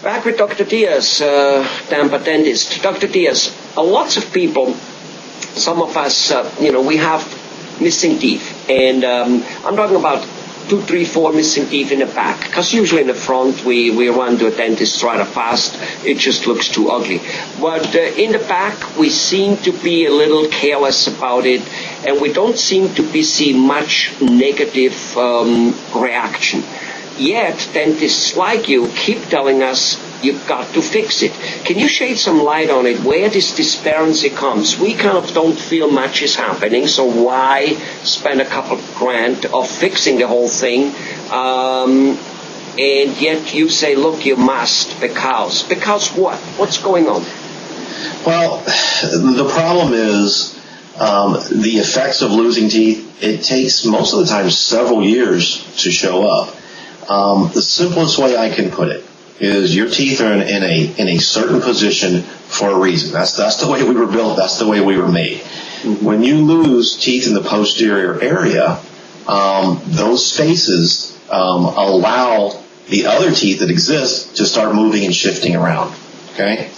Back with Dr. Diez, Tampa dentist. Dr. Diez, lots of people, some of us, we have missing teeth. And I'm talking about 2, 3, 4 missing teeth in the back. Because usually in the front, we run to a dentist rather fast. It just looks too ugly. But in the back, we seem to be a little careless about it. And we don't seem to be seeing much negative reaction. Yet, dentists like you keep telling us you've got to fix it. Can you shed some light on it, where this disparity comes? We kind of don't feel much is happening, so why spend a couple of grand of fixing the whole thing? And yet you say, look, you must, because what? What's going on? Well, the problem is the effects of losing teeth. It takes most of the time several years to show up. The simplest way I can put it is your teeth are in a certain position for a reason. That's the way we were built. That's the way we were made. Mm-hmm. When you lose teeth in the posterior area, those spaces allow the other teeth that exist to start moving and shifting around. Okay?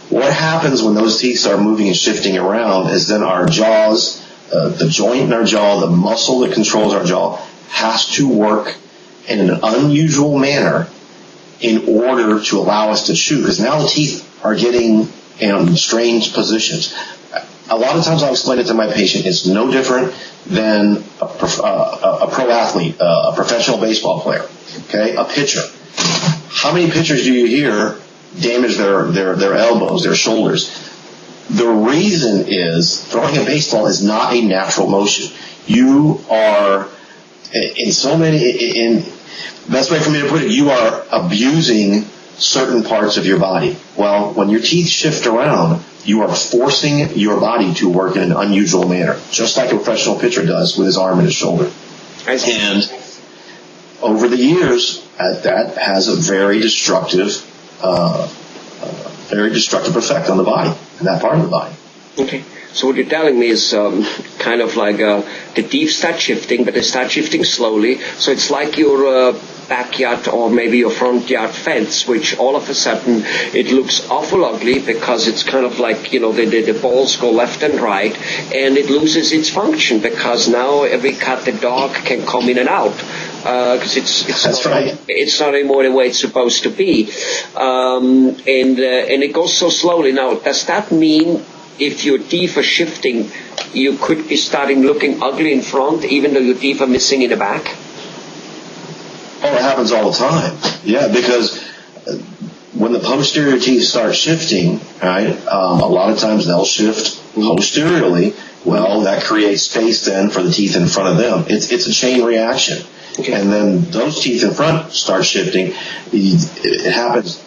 What happens when those teeth start moving and shifting around is then our jaws, the joint in our jaw, the muscle that controls our jaw, has to work in an unusual manner in order to allow us to chew, because now the teeth are getting in strange positions. A lot of times I'll explain it to my patient. It's no different than a pro athlete, a professional baseball player, okay, a pitcher. How many pitchers do you hear damage their elbows, their shoulders? The reason is throwing a baseball is not a natural motion. You are best way for me to put it, you are abusing certain parts of your body. Well, when your teeth shift around, you are forcing your body to work in an unusual manner, just like a professional pitcher does with his arm and his shoulder. And over the years, that has a very destructive effect on the body, and that part of the body. Okay. So what you're telling me is kind of like the teeth start shifting, but they start shifting slowly. So it's like your backyard or maybe your front yard fence, which all of a sudden it looks awful ugly because it's kind of like, the balls go left and right, and it loses its function because now every cat the dog can come in and out. Because it's not anymore the way it's supposed to be. And it goes so slowly. Now, does that mean if your teeth are shifting, you could be starting looking ugly in front, even though your teeth are missing in the back? Oh, it happens all the time. Yeah, because when the posterior teeth start shifting, right, a lot of times they'll shift posteriorly. Well, that creates space then for the teeth in front of them. It's a chain reaction. Okay. And then those teeth in front start shifting. It happens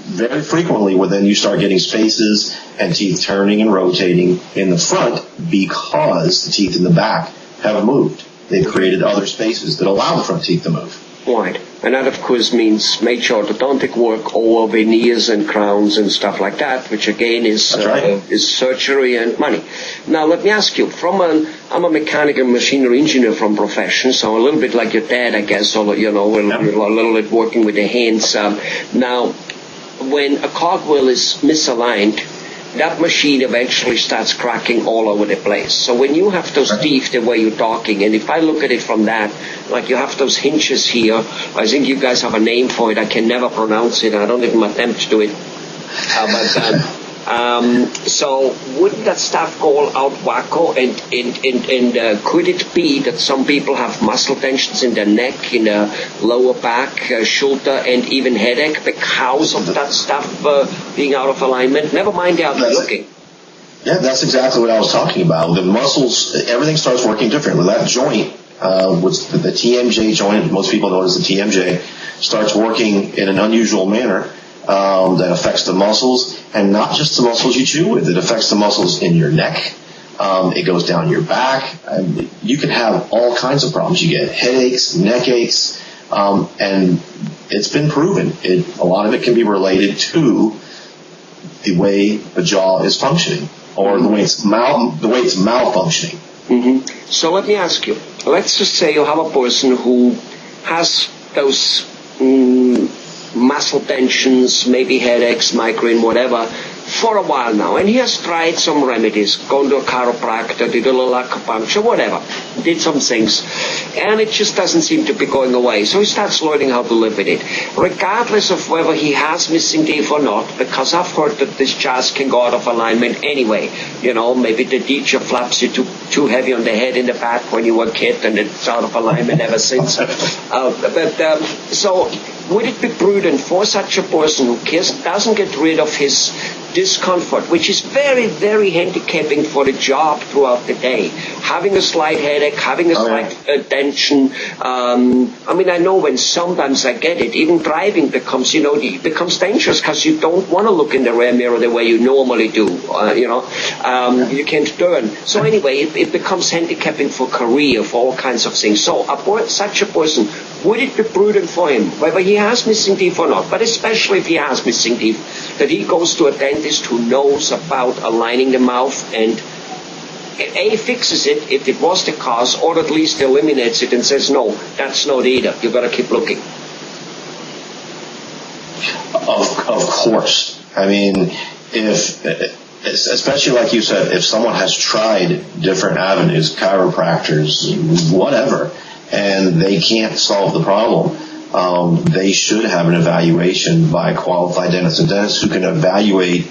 very frequently where then you start getting spaces and teeth turning and rotating in the front because the teeth in the back have moved. They've created other spaces that allow the front teeth to move. Right. And that, of course, means major orthodontic work over veneers and crowns and stuff like that, which, again, is surgery and money. Now, let me ask you, I'm a mechanical machinery engineer from profession, so a little bit like your dad, I guess, or, we're a little bit working with the hands. Now, when a cogwheel is misaligned, that machine eventually starts cracking all over the place. So when you have those teeth the way you're talking, and if I look at it from that, like you have those hinges here, I think you guys have a name for it. I can never pronounce it. I don't even attempt to do it. So wouldn't that stuff go all out wacko? And could it be that some people have muscle tensions in their neck, in their lower back, shoulder, and even headache because of that stuff being out of alignment? Never mind the ugly looking. Yeah, that's exactly what I was talking about. The muscles, everything starts working differently. That joint, which the TMJ joint, most people know it as the TMJ, starts working in an unusual manner. That affects the muscles, and not just the muscles you chew with. It affects the muscles in your neck. It goes down your back. You can have all kinds of problems. You get headaches, neck aches, and it's been proven. A lot of it can be related to the way the jaw is functioning, or the way it's malfunctioning. Mm-hmm. So let me ask you. Let's just say you have a person who has those muscle tensions, maybe headaches, migraine, whatever, for a while now. And he has tried some remedies, gone to a chiropractor, did a little acupuncture, whatever, did some things. And it just doesn't seem to be going away. So he starts learning how to live with it. Regardless of whether he has missing teeth or not, because I've heard that this jaws can go out of alignment anyway. Maybe the teacher flaps you too heavy on the head in the back when you were a kid, and it's out of alignment ever since. So would it be prudent for such a person who doesn't get rid of his discomfort, which is very, very handicapping for the job throughout the day, having a slight headache, having a slight tension? I know when sometimes I get it, even driving becomes dangerous because you don't want to look in the rear mirror the way you normally do. You can't turn. So anyway, it becomes handicapping for career, for all kinds of things. So such a person, would it be prudent for him, whether he has missing teeth or not, but especially if he has missing teeth, that he goes to a dentist who knows about aligning the mouth and A, fixes it if it was the cause, or at least eliminates it and says, no, that's not either. You've got to keep looking. Of course. Especially like you said, if someone has tried different avenues, chiropractors, whatever, and they can't solve the problem, they should have an evaluation by a qualified dentist, a dentist who can evaluate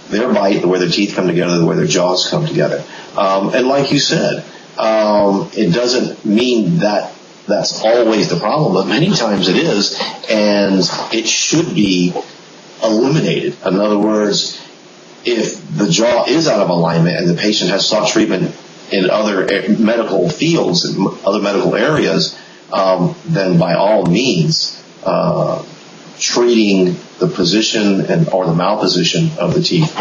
their bite, the way their teeth come together, the way their jaws come together. And like you said, it doesn't mean that that's always the problem, but many times it is, and it should be eliminated. In other words, if the jaw is out of alignment and the patient has sought treatment in other medical fields, other medical areas, then by all means, treating the position or the malposition of the teeth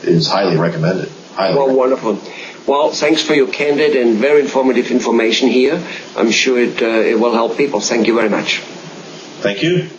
is highly recommended. Wonderful. Well, thanks for your candid and very informative information here. I'm sure it will help people. Thank you very much. Thank you.